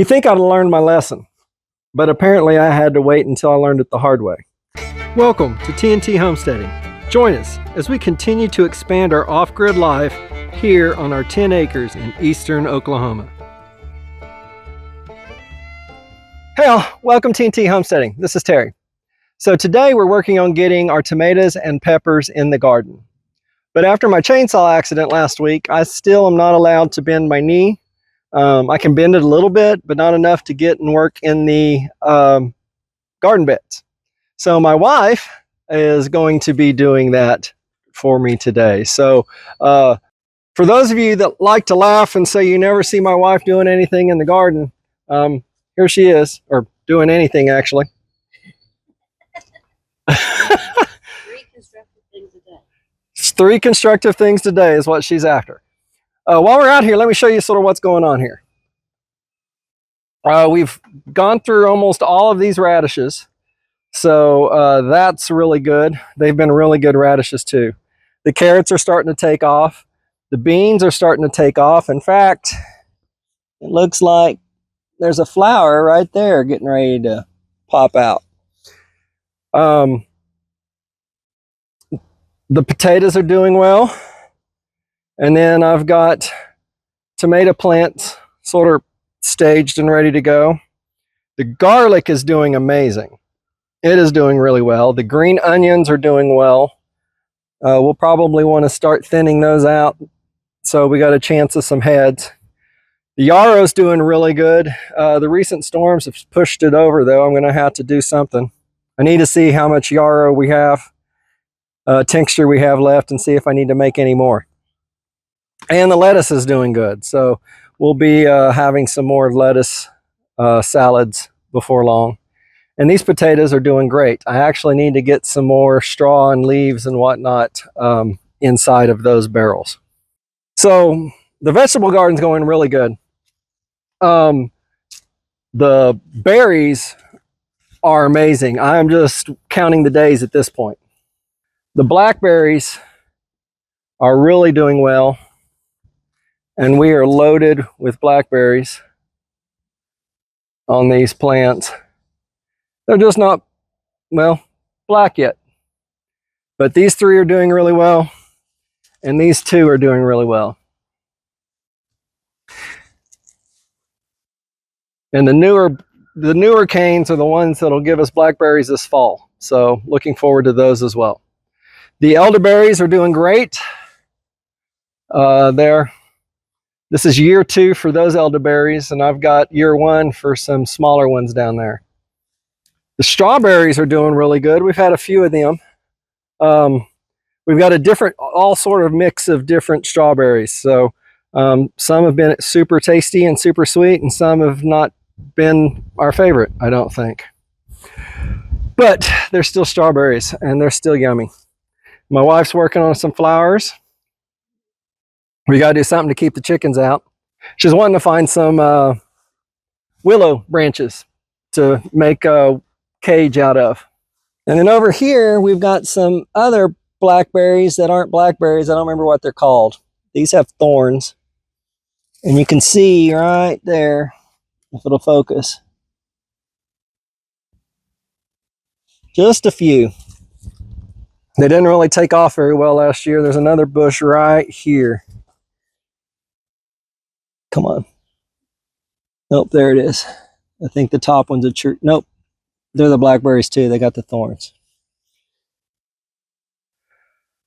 You think I'd learned my lesson, but apparently I had to wait until I learned it the hard way. Welcome to TNT Homesteading. Join us as we continue to expand our off-grid life here on our 10 acres in eastern Oklahoma. Hey all, welcome to TNT Homesteading. This is Terry. So today we're working on getting our tomatoes and peppers in the garden. But after my chainsaw accident last week, I still am not allowed to bend my knee. I can bend it a little bit, but not enough to get and work in the garden beds. So my wife is going to be doing that for me today. So for those of you that like to laugh and say you never see my wife doing anything in the garden, here she is, or doing anything actually. 3 constructive things a day. 3 constructive things today is what she's after. While we're out here, let me show you sort of what's going on here. We've gone through almost all of these radishes, so that's really good. They've been really good radishes too. The carrots are starting to take off. The beans are starting to take off. In fact, it looks like there's a flower right there getting ready to pop out. The potatoes are doing well. And then I've got tomato plants sort of staged and ready to go. The garlic is doing amazing. It is doing really well. The green onions are doing well. We'll probably want to start thinning those out, so we got a chance of some heads. The yarrow's doing really good. The recent storms have pushed it over though. I'm going to have to do something. I need to see how much yarrow we have, tincture we have left, and see if I need to make any more. And the lettuce is doing good, so we'll be having some more lettuce salads before long. And these potatoes are doing great. I actually need to get some more straw and leaves and whatnot inside of those barrels. So the vegetable garden's going really good. The berries are amazing. I'm just counting the days at this point. The blackberries are really doing well. And we are loaded with blackberries on these plants. They're just not, well, black yet. But these 3 are doing really well, and these 2 are doing really well. And the newer canes are the ones that'll give us blackberries this fall. So looking forward to those as well. The elderberries are doing great. This is year 2 for those elderberries, and I've got year 1 for some smaller ones down there. The strawberries are doing really good. We've had a few of them. We've got all sort of mix of different strawberries. So some have been super tasty and super sweet, and some have not been our favorite, I don't think. But they're still strawberries, and they're still yummy. My wife's working on some flowers. We got to do something to keep the chickens out. She's wanting to find some willow branches to make a cage out of. And then over here, we've got some other blackberries that aren't blackberries. I don't remember what they're called. These have thorns. And you can see right there, if it'll focus, just a few. They didn't really take off very well last year. There's another bush right here. Come on. Nope, there it is. I think the top one's a true. Nope, they're the blackberries too. They got the thorns.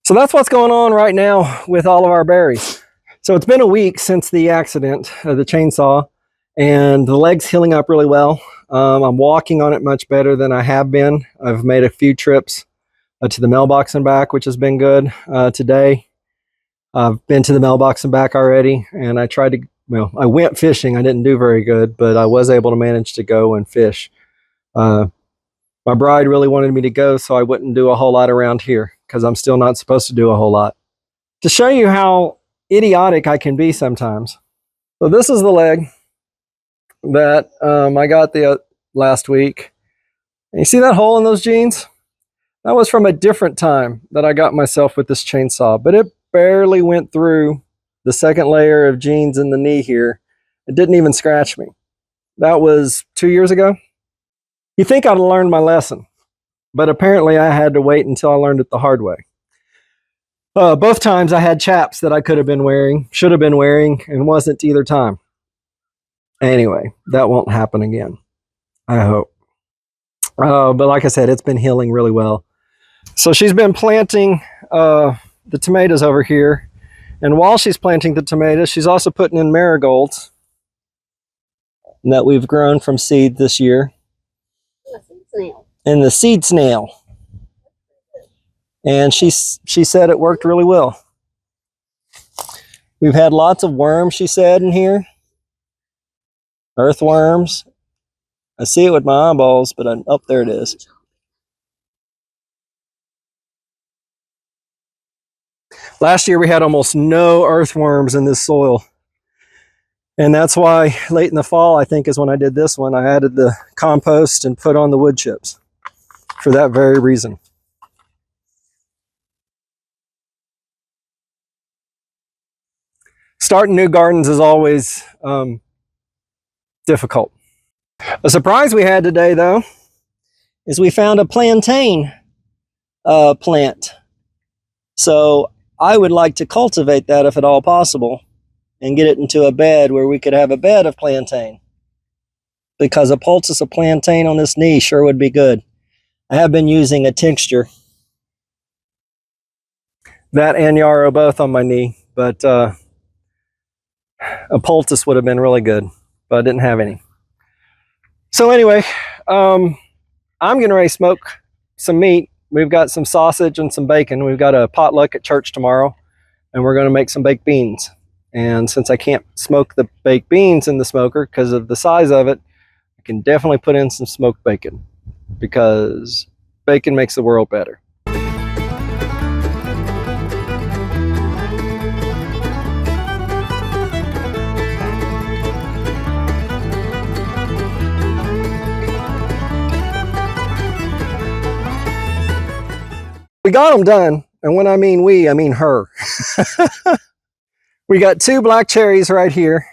So that's what's going on right now with all of our berries. So it's been a week since the accident of the chainsaw, and the leg's healing up really well. I'm walking on it much better than I have been. I've made a few trips to the mailbox and back, which has been good. Today, I've been to the mailbox and back already, and I tried to, well, I went fishing. I didn't do very good, but I was able to manage to go and fish. My bride really wanted me to go, so I wouldn't do a whole lot around here because I'm still not supposed to do a whole lot. To show you how idiotic I can be sometimes. So this is the leg that I got the last week. And you see that hole in those jeans? That was from a different time that I got myself with this chainsaw, but it barely went through the second layer of jeans in the knee here. It didn't even scratch me. That was 2 years ago. You think I'd learned my lesson, but apparently I had to wait until I learned it the hard way. Both times I had chaps that I could have been wearing, should have been wearing, and wasn't either time. Anyway, that won't happen again, I hope. But like I said, it's been healing really well. So she's been planting the tomatoes over here. And while she's planting the tomatoes, she's also putting in marigolds that we've grown from seed this year. And the seed snail. And she said it worked really well. We've had lots of worms, she said, in here. Earthworms. I see it with my eyeballs, but there it is. Last year we had almost no earthworms in this soil. And that's why late in the fall, I think is when I did this one, I added the compost and put on the wood chips for that very reason. Starting new gardens is always difficult. A surprise we had today, though, is we found a plantain plant. So I would like to cultivate that if at all possible and get it into a bed where we could have a bed of plantain, because a poultice of plantain on this knee sure would be good. I have been using a tincture. That and yarrow both on my knee, but a poultice would have been really good, but I didn't have any. So anyway, I'm getting ready to smoke some meat. We've got some sausage and some bacon. We've got a potluck at church tomorrow, and we're going to make some baked beans. And since I can't smoke the baked beans in the smoker because of the size of it, I can definitely put in some smoked bacon, because bacon makes the world better. We got them done, and when I mean we, I mean her. We got 2 black cherries right here.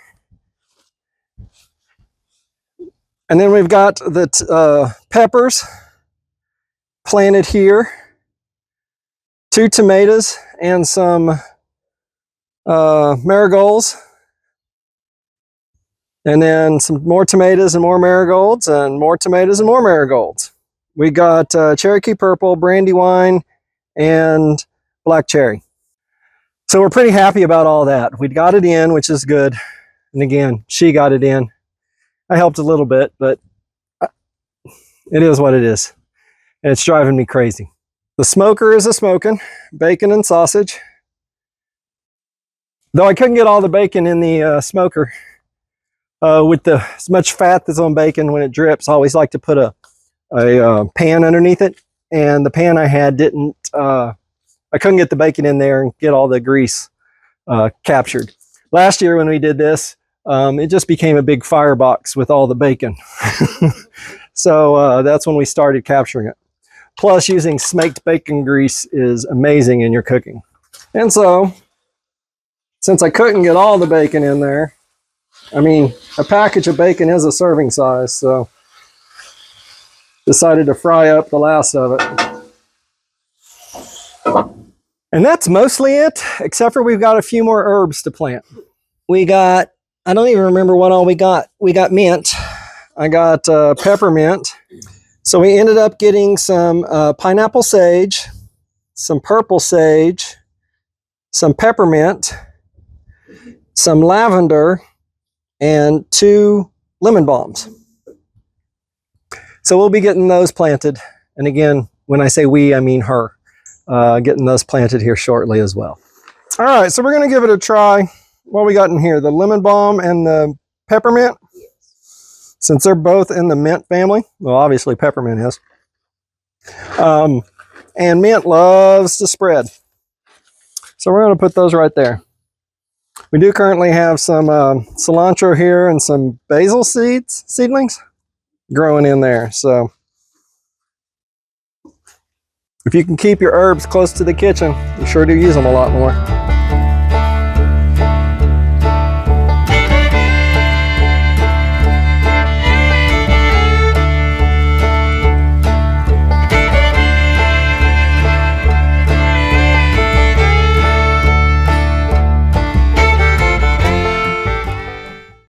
And then we've got the peppers planted here. 2 tomatoes and some marigolds. And then some more tomatoes and more marigolds, and more tomatoes and more marigolds. We got Cherokee Purple, Brandywine, and black cherry. So we're pretty happy about all that. We got it in, which is good. And again, she got it in. I helped a little bit, but it is what it is. And it's driving me crazy. The smoker is a smoking, bacon and sausage. Though I couldn't get all the bacon in the smoker with as much fat that's on bacon when it drips. I always like to put a pan underneath it. And the pan I had didn't, I couldn't get the bacon in there and get all the grease captured. Last year when we did this, it just became a big firebox with all the bacon. So that's when we started capturing it. Plus, using smoked bacon grease is amazing in your cooking. And so, since I couldn't get all the bacon in there, I mean, a package of bacon is a serving size, so decided to fry up the last of it. And that's mostly it, except for we've got a few more herbs to plant. We got, I don't even remember what all we got. We got mint. I got peppermint. So we ended up getting some pineapple sage, some purple sage, some peppermint, some lavender, and 2 lemon balms. So we'll be getting those planted. And again, when I say we, I mean her. Getting those planted here shortly as well. All right, so we're going to give it a try. What we got in here? The lemon balm and the peppermint? Yes. Since they're both in the mint family. Well, obviously peppermint is. And mint loves to spread. So we're going to put those right there. We do currently have some cilantro here and some basil seedlings growing in there. So if you can keep your herbs close to the kitchen, you sure do use them a lot more.